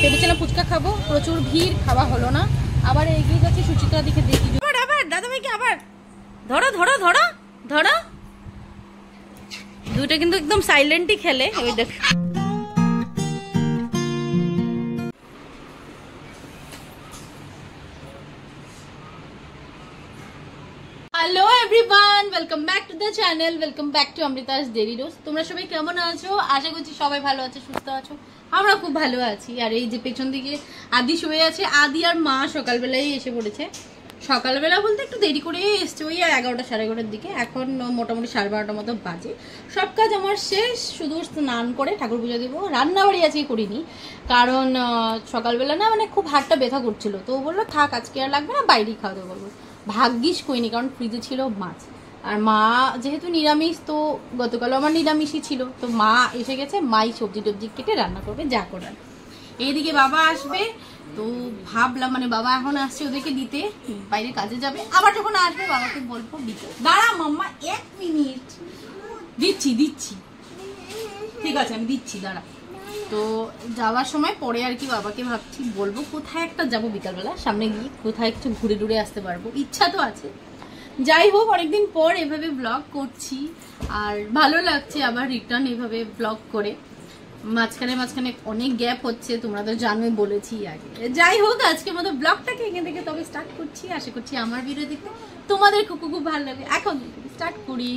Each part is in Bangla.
ভেবেছিলাম ফুচকা খাবো, প্রচুর ভিড়, খাওয়া হলো না। আবার এগিয়ে যাচ্ছি সুচিত্রা দিকে, দেখি আবার দাদাভাইকে আবার ধরো ধরো ধরো ধরো। দুটো কিন্তু একদম সাইলেন্টই খেলে, ওই দেখ। Hello everyone, welcome back to the channel, welcome back to Amrita's daily dose. তোমরা সবাই কেমন আছো? আশা করছি সবাই ভালো আছো, সুস্থ আছো। আমরা খুব ভালো আছি। আর এই যে পেছন দিকে আদি শুয়ে আছে, আদি আর মা সকালবেলায় এসে পড়েছে। সকালবেলা বলতে একটু দেরি করে এসছে, ওই 11টা সাড়ে 11টার দিকে। এখন মোটামুটি 12:30 মতো বাজে। সব কাজ আমার শেষ, শুধু স্নান করে ঠাকুর পুজো দেবো। রান্না বাড়ি আজকে করিনি, কারণ সকালবেলা না মানে খুব হাতটা ব্যথা করছিল, তো বললো থাক আজকে আর লাগবে না, বাইরেই খাওয়া দাওয়া করবো। ভাগ্যিস করিনি, কারণ ফ্রিজে ছিল মাছ। আর মা যেহেতু নিরামিষ, তো গতকালও আমার নিরামিষই ছিল, তো মা এসে গেছে, মাই সবজি টবজি কেটে রান্না করবে যা করার। এইদিকে বাবা আসবে, তো ভাবলাম মানে বাবা এখন আসছে ওদেরকে দিতে, বাইরে কাজে যাবে। আবার যখন আসবে বাবাকে বলবো দিতে। দাঁড়া মাম্মা, 1 মিনিট, দিচ্ছি দিচ্ছি, ঠিক আছে আমি দিচ্ছি, দাঁড়া। তো যাওয়ার সময় পরে আর কি বাবাকে ভাবছি বলবো কোথায় একটা যাবো বিকালবেলা, সামনে গিয়ে কোথায় একটু ঘুরে ঘুরে আসতে পারবো, ইচ্ছা তো আছে। যাই হোক, অনেকদিন পর এভাবে ব্লগ করছি আর ভালো লাগছে আবার রিটার্ন এভাবে ব্লগ করে। মাঝখানে মাঝখানে অনেক গ্যাপ হচ্ছে, তোমরা তো জানোই, বলেছি আগে। যাই হোক, আজকের মতো ব্লগটাকে এখান থেকে তবে স্টার্ট করছি। আশা করছি আমার ভিডিও দেখতে তোমাদের খুব খুব ভালো লাগে। এখন স্টার্ট করি।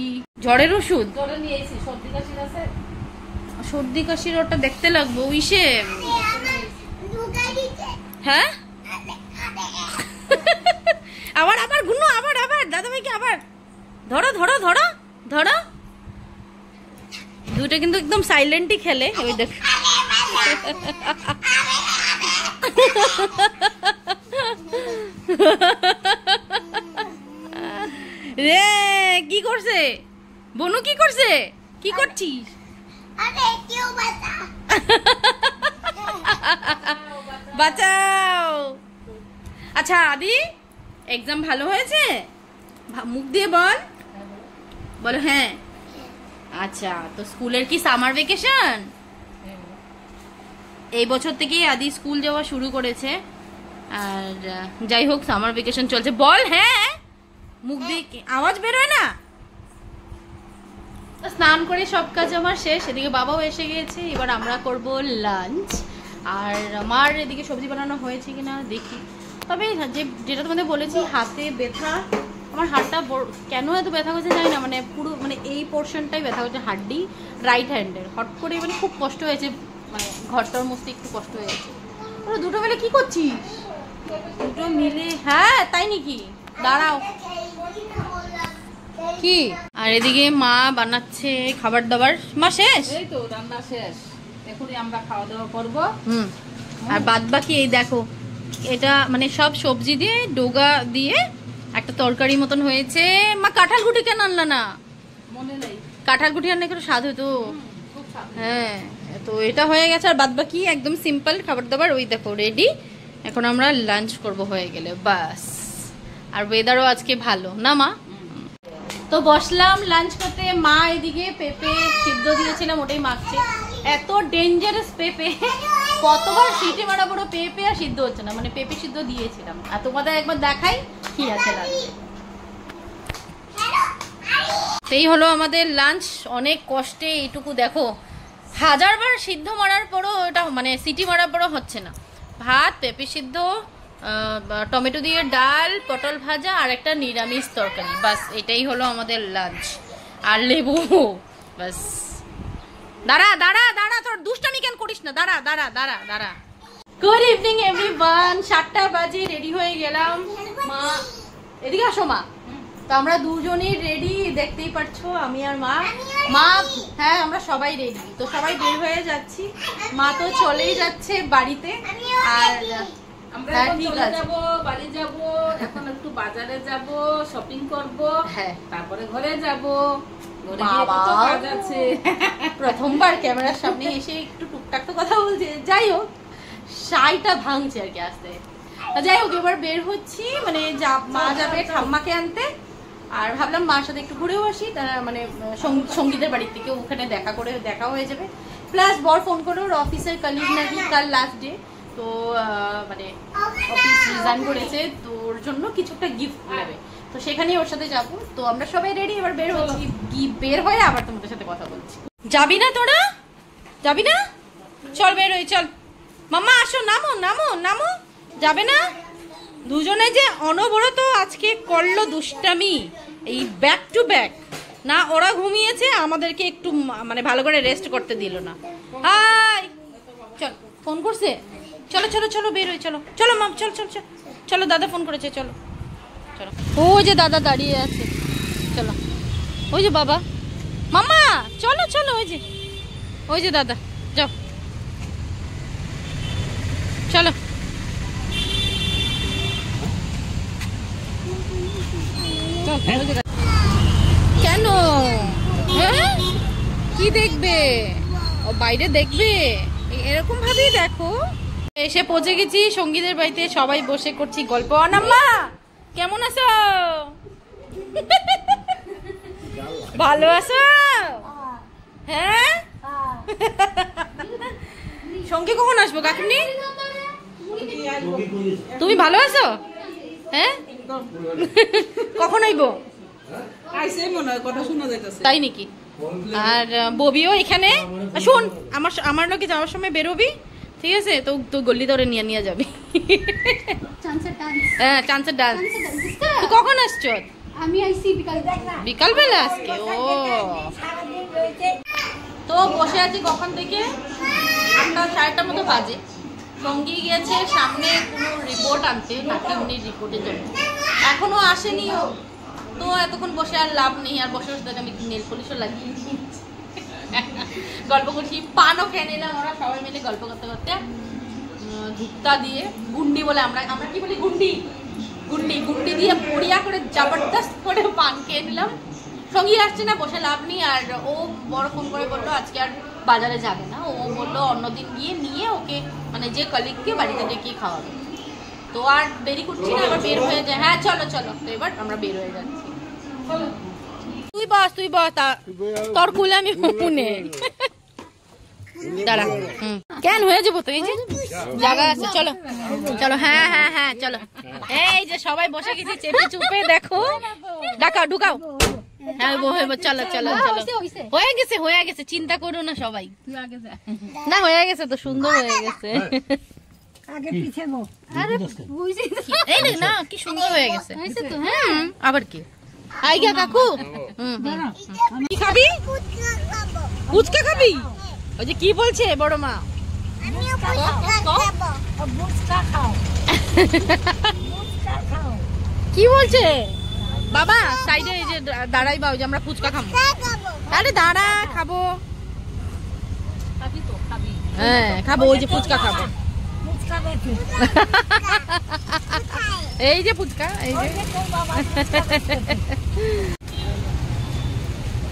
জ্বরের ওষুধ নিয়েছি, সর্দি কাশির আছে, সর্দি কাশির ওটা দেখতে লাগবো ইসে। হ্যাঁ আবার আবার গুনো, আবার আবার দাদাভাইকে আবার ধরো ধরো ধরো ধরো। দুটো কিন্তু একদম সাইলেন্টই খেলে, ওই দেখ। রে কি করছে বনু, কি করছে, কি করছিস? বাঁচাও। আচ্ছা আদি, এক্সাম ভালো হয়েছে? মুখ দিয়ে বল, বলো হ্যাঁ। আচ্ছা, তো স্কুলের কি সামার ভ্যাকেশন? এই বছর থেকেই আদি স্কুল যাওয়া শুরু করেছে। আর যাই হোক, সামার ভ্যাকেশন চলছে। বল হ্যাঁ, মুখ দিয়ে আওয়াজ বেরোয় না। স্নান করে সব কাজ আমার শেষ। এদিকে বাবাও এসে গিয়েছে, এবার আমরা করব লাঞ্চ। আর আমার এদিকে সবজি বানানো হয়েছে কিনা দেখি। তবে যেটা তোমাদের বলেছি, হাতে ব্যথা, আমার হাতটা কেন এত ব্যথা করছে জানি না, মানে পুরো মানে এই পোর্শনটাই ব্যথা করছে, হাড্ডি, রাইট হ্যান্ডের। হট করে মানে খুব কষ্ট হয়েছে, মানে ঘরটার মধ্যে একটু কষ্ট হয়ে গেছে। ওরা দুটো মিলে কি করছিস? দুটো মিলে, হ্যাঁ তাই নাকি, দাঁড়াও কি। আর এদিকে মা বানাচ্ছে খাবার দাবার। মা শেষ, এই তো রান্না শেষ, এখনই আমরা খাওয়া দাওয়া করবো। আর বাদ বাকি এই দেখো, এটা মানে সব সবজি দিয়ে ডোগা দিয়ে একটা তরকারি মতন হয়েছে। মা কাঁঠাল গুটি কেন আনলা না? মনে নেই, কাঁঠাল গুটি আনলে একটু স্বাদ হতো। হ্যাঁ, তো এটা হয়ে গেছে। আর বাদ বাকি একদম সিম্পল খাবার দাবার, ওই দেখো রেডি। এখন আমরা লাঞ্চ করব হয়ে গেলে বাস। আর ওয়েদারও আজকে ভালো না মা? তো বসলাম লাঞ্চ করতে। মা এদিকে পেঁপে সিদ্ধ দিয়েছিলাম, ওটাই মাখছে। এত ডেঞ্জারাস পেঁপে, কতবার সিটি মারা বড় পেঁপে আর সিদ্ধ হচ্ছে না, মানে পেঁপে সিদ্ধ দিয়েছিলাম। আর তোমাদের একবার দেখাই কি আছে লাগছে। সেই হলো আমাদের লাঞ্চ, অনেক কষ্টে। এইটুকু দেখো, 1000 বার সিদ্ধ মারার পরও এটা মানে সিটি মারার পরও হচ্ছে না। ভাত, পেঁপে সিদ্ধ, টমেটো দিয়ে ডাল, পটল ভাজা আর একটা নিরামিষ তরকারি, বাস এটাই হলো আমাদের লাঞ্চ। আর লেবু, বাস। দাঁড়া দাঁড়া দাঁড়া, তোর দুষ্টামি কেন করিস না, দাঁড়া দাঁড়া দাঁড়া দাঁড়া। গুড ইভিনিং এভরিওয়ান, 7টা বাজে, রেডি হয়ে গেলাম। মা এদিকে আসো মা। তো আমরা দুজনই রেডি, দেখতেই পাচ্ছো, আমি আর মা। মা হ্যাঁ, আমরা সবাই রেডি। তো সবাই বের হয়ে যাচ্ছি, মা তো চলেই যাচ্ছে বাড়িতে। আর আমরা ঠিক আছে, যাবো বাড়ি যাবো, এখন একটু বাজারে যাব, শপিং করব, হ্যাঁ তারপরে ঘরে যাব। প্রথমবার ক্যামেরার সামনে এসে একটু টুকটাক তো কথা বলছে। যাই হোক, সাইটা ভাঙছে আর কি আসতে। যাই হোক, এবার বের হচ্ছি, মানে মা যাবে ঠাম্মাকে আনতে। আর ভাবলাম মার সাথে একটু ঘুরেও আসি, মানে সঙ্গীতের বাড়ির থেকে, ওখানে দেখা হয়ে যাবে। প্লাস বর ফোন করে, ওর অফিসের কলিগ নাকি কাল লাস্ট ডে, তো মানে অফিস রিজাইন করেছে, তো ওর জন্য কিছু একটা গিফট নেবে, তো সেখানেই ওর সাথে যাবো। তো আমরা সবাই রেডি, এবার বের হচ্ছি, বের হয়ে আবার তোমাদের সাথে কথা বলছি। যাবি না তোরা? যাবি না? চল বের হই, চল। মাম্মা আসো, নামো নামো নামো। যাবে না? দুজনে যে অনবরত আজকে করলো দুষ্টামি, এই ব্যাক টু ব্যাক। না ওরা ঘুমিয়েছে, আমাদেরকে একটু মানে ভালো করে রেস্ট করতে দিল না। হাই চল, ফোন করছে, চলো চলো চলো বের হই, চলো চলো মাম, চল চল চল চলো, দাদা ফোন করেছে, চলো চলো। ওই যে দাদা দাঁড়িয়ে আছে, চলো। ওই যে বাবা, মাম্মা চলো চলো, ওই যে দাদা, যাও চলো। কেন? হ্যাঁ কি দেখবে? ও বাইরে দেখবে, এরকম ভাবেই দেখো। এসে পৌঁছে গেছি সঙ্গীদের বাড়িতে, সবাই বসে করছি গল্প। অনাম্মা কেমন আছো? ভালো আছো? হ্যাঁ সঙ্গী কখন আসবো কাকিনি? তুমি ভালো আছো? হ্যাঁ কখন আইবো? তাই নাকি? আর ববিও এখানে। শোন, আমার লোকে যাওয়ার সময় বেরোবি, ঠিক আছে? তো তুই গল্লি ধরে নিয়ে যাবি। হ্যাঁ চান্সের ডান্স। তুই কখন আসছ? আমি আইছি বিকালবেলা আজকে। ও তো বসে আছি কখন থেকে, 8টা 8:30 মতো বাজে। সঙ্গী গিয়েছে সামনে কোনো রিপোর্ট আনতে, নাকি রিপোর্টের জন্য, এখনো আসেনি ও। তো এতক্ষণ বসে আর লাভ নেই, আর বসে বসে আমি নেল পলিশও লাগিয়ে গল্প করছি, পানও খেয়ে নিলাম। ওরা সবাই মিলে গল্প করতে করতে ধুপ্তা দিয়ে গুন্ডি বলে, আমরা কি বলি, গুন্ডি গুন্ডি দিয়ে পড়িয়া করে জবরদস্ত করে পান খেয়ে নিলাম। সঙ্গী আসছে না, বসে লাভ নেই। আর ও বড় ফোন করে বললো আজকে আর বাজারে যাবে না, ও বললো অন্যদিন গিয়ে নিয়ে ওকে মানে যে কলিগকে বাড়িতে ডেকে খাওয়াবে। তো আর দেরি করছি না, এবার বের হয়ে যায়। হ্যাঁ চলো চলো, তো এবার আমরা বের হয়ে যাচ্ছি। তুই বস তোর কুলে আমি হুপুনে দাঁড়া। কেন হয়ে যাবো তো, এই যে জায়গা আছে, চলো চলো। হ্যাঁ হ্যাঁ হ্যাঁ চলো। এই যে সবাই বসে গেছি চেপে চুপে, দেখো ঢুকাও। হ্যাঁ চলো চলো চলো, হয়ে গেছে, চিন্তা করো না সবাই। না হয়ে গেছে তো, সুন্দর হয়ে গেছে। না কি সুন্দর হয়ে গেছে। আবার কি আইগা কাকু, কি খাবি? ফুচকা খাবি? ওই যে কি বলছে বড় মা, কি বলছে বাবা? সাইডে এই যে দাঁড়াই বা, ওই যে আমরা ফুচকা খাবো। আরে দাঁড়া, খাবো। হ্যাঁ খাবো, ওই যে ফুচকা খাবো। এই যে ফুচকা, এই যে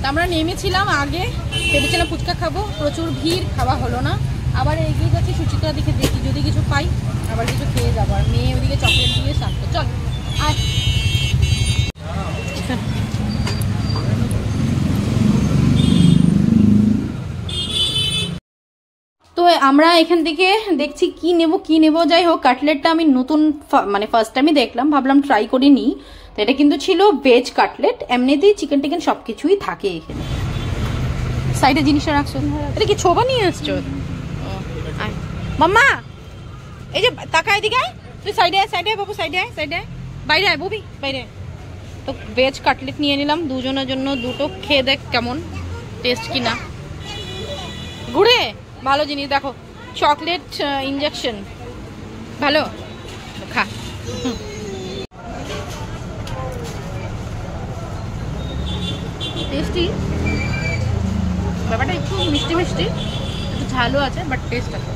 আমরা নেমেছিলাম আগে, ভেবেছিলাম ফুচকা খাবো, প্রচুর ভিড়, খাওয়া হলো না। আবার এগিয়ে যাচ্ছি সুচিত্রা দিকে, দেখি যদি কিছু পাই আবার কিছু খেয়ে যাবো। আর মেয়ে ওদিকে চকলেট দিয়ে শান্ত। চল আয়। তো আমরা এখান থেকে দেখছি কি নেব। যাই হোক, কাটলেটটা আমি নতুন মানে ফার্স্ট টাইমই দেখলাম, ভাবলাম ট্রাই করে নিই। তো এটা কিন্তু ছিল ভেজ কাটলেট, এমনিতেই চিকেন টিকেন সবকিছুই থাকে এখানে। সাইডে জিনিসটা রাখছো, এটা কি ছোবা নিয়ে আসছো? মাম্মা এই যে তাকা, এদিকে আয় তুই, সাইডে আয় বাবু, সাইডে আয়, বাইরে আয় ববি, বাইরে। তো ভেজ কাটলেট নিয়ে নিলাম দুজনের জন্য, দুটো খেয়ে দেখ কেমন টেস্ট কিনা। ঘুরে ভালো জিনিস, দেখো চকলেট ইনজেকশন, ভালো, খা। টেস্টি, ব্যাপারটা একটু মিষ্টি মিষ্টি, একটু ঝালও আছে, বাট টেস্ট আছে।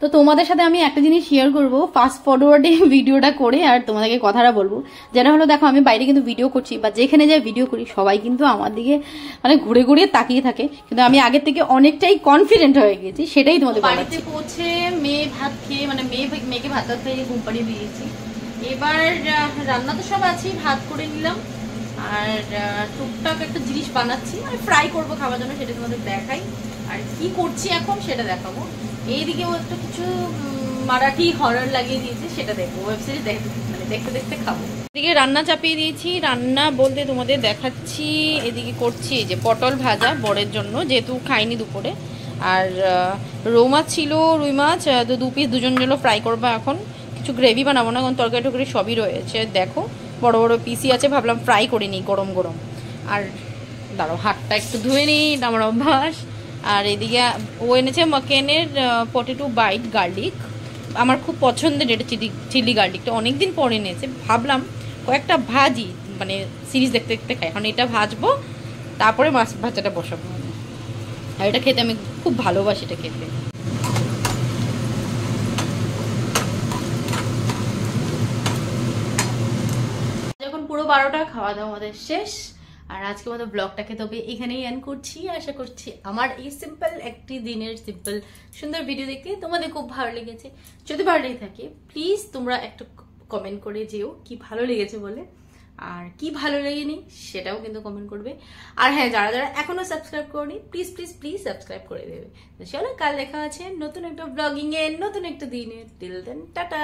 তো তোমাদের সাথে আমি একটা জিনিস শেয়ার করবো ফাস্ট ফরওয়ার্ডে ভিডিওটা করে, আর তোমাদেরকে কথাটা বলবো, যেটা হলো দেখো আমি বাইরে কিন্তু ভিডিও করছি বা যেখানে যাই ভিডিও করি, সবাই কিন্তু আমার দিকে মানে ঘুরে ঘুরে তাকিয়ে থাকে, কিন্তু আমি আগের থেকে অনেকটাই কনফিডেন্ট হয়ে গেছি, সেটাই তোমাদের বাড়িতে পৌঁছে মেয়ে ভাত খেয়ে, মানে মেয়েকে ভাত খেয়ে ঘুম পাড়িয়ে দিয়েছি। এবার রান্না তো সব আছেই, ভাত করে নিলাম, আর টুকটাক একটা জিনিস বানাচ্ছি, মানে ফ্রাই করবো খাওয়ার জন্য, সেটা তোমাদের দেখাই। আর কি করছি এখন সেটা দেখাবো। এইদিকে ও একটা কিছু মারাঠি হরর লাগিয়ে দিয়েছে, সেটা দেখবো, ওয়েব সিরিজ দেখতে দেখতে খাবো। এদিকে রান্না চাপিয়ে দিয়েছি, রান্না বলতে তোমাদের দেখাচ্ছি। এদিকে করছি এই যে পটল ভাজা বরের জন্য, যেহেতু খাইনি দুপুরে। আর রৌ মাছ ছিল, রুই মাছ, তো 2 পিস দুজন জন্য ফ্রাই করবো। এখন কিছু গ্রেভি বানাবো না, কারণ তরকারি টরকারি সবই রয়েছে। দেখো বড় বড় পিসি আছে, ভাবলাম ফ্রাই করে নিই গরম গরম। আর দাঁড়াও হাতটা একটু ধুয়ে নিই, আমার অভ্যাস। আর এদিকে ও এনেছে মাকেনের পটেটো বাইট গার্লিক, আমার খুব পছন্দের এটা, চিলি গার্লিকটা অনেকদিন পরে এনেছে। ভাবলাম কয়েকটা ভাজি, মানে সিরিজ দেখতে দেখতে খাই, এখন এটা ভাজবো, তারপরে মাছ ভাজাটা বসাবো। আর এটা খেতে আমি খুব ভালোবাসি, এটা খেতে। যখন পুরো 12টা, খাওয়া দাওয়া আমাদের শেষ। আর আজকে আমাদের ব্লগটাকে তবে এখানেই এন্ড করছি। আশা করছি আমার এই সিম্পল একটি দিনের সিম্পল সুন্দর ভিডিও দেখতে তোমাদের খুব ভালো লেগেছে। যদি ভালো লেগে থাকে প্লিজ তোমরা একটু কমেন্ট করে যেও কি ভালো লেগেছে বলে, আর কি ভালো লেগেনি সেটাও কিন্তু কমেন্ট করবে। আর হ্যাঁ, যারা যারা এখনো সাবস্ক্রাইব করনি প্লিজ প্লিজ প্লিজ সাবস্ক্রাইব করে দেবে। তো চলো, কাল দেখা আছে নতুন একটা ব্লগিং এ, নতুন একটা দিনে। Till then tata.